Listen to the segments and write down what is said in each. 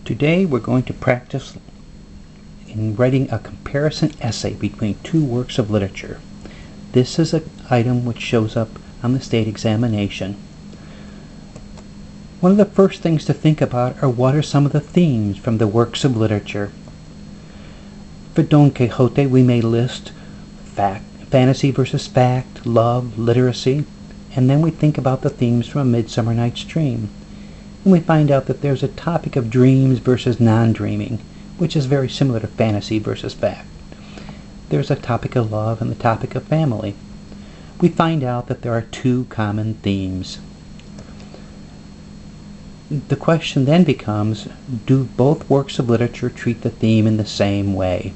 Today we're going to practice in writing a comparison essay between two works of literature. This is an item which shows up on the state examination. One of the first things to think about are what are some of the themes from the works of literature. For Don Quixote we may list fantasy versus fact, love, literacy, and then we think about the themes from A Midsummer Night's Dream. And we find out that there's a topic of dreams versus non-dreaming, which is very similar to fantasy versus fact. There's a topic of love and the topic of family. We find out that there are two common themes. The question then becomes, do both works of literature treat the theme in the same way?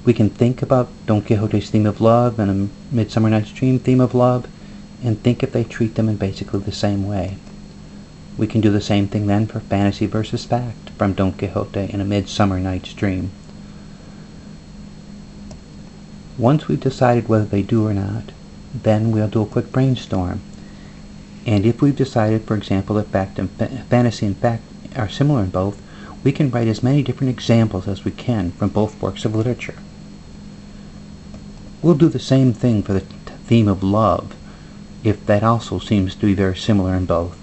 We can think about Don Quixote's theme of love and A Midsummer Night's Dream theme of love and think if they treat them in basically the same way. We can do the same thing then for fantasy versus fact from Don Quixote and A Midsummer Night's Dream. Once we've decided whether they do or not, then we'll do a quick brainstorm. And if we've decided, for example, that fantasy and fact are similar in both, we can write as many different examples as we can from both works of literature. We'll do the same thing for the theme of love, if that also seems to be very similar in both.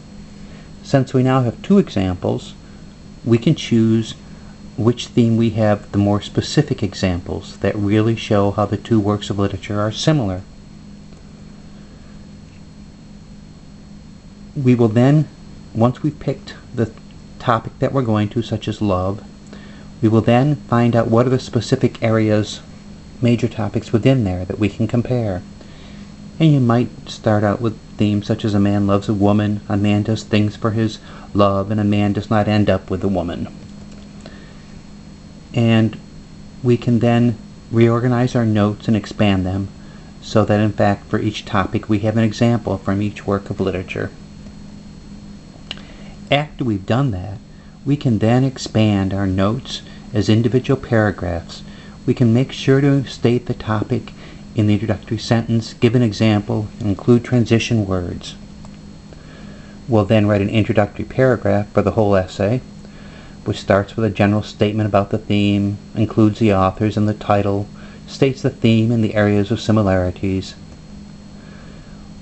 Since we now have two examples, we can choose which theme we have the more specific examples that really show how the two works of literature are similar. We will then, once we've picked the topic that we're going to, such as love, we will then find out what are the specific areas, major topics within there that we can compare. And you might start out with themes such as a man loves a woman, a man does things for his love, and a man does not end up with a woman. And we can then reorganize our notes and expand them so that in fact for each topic we have an example from each work of literature. After we've done that, we can then expand our notes as individual paragraphs. We can make sure to state the topic in the introductory sentence, give an example, and include transition words. We'll then write an introductory paragraph for the whole essay, which starts with a general statement about the theme, includes the authors and the title, states the theme and the areas of similarities.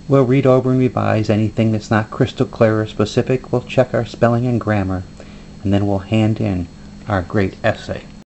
We'll read over and revise anything that's not crystal clear or specific. We'll check our spelling and grammar, and then we'll hand in our great essay.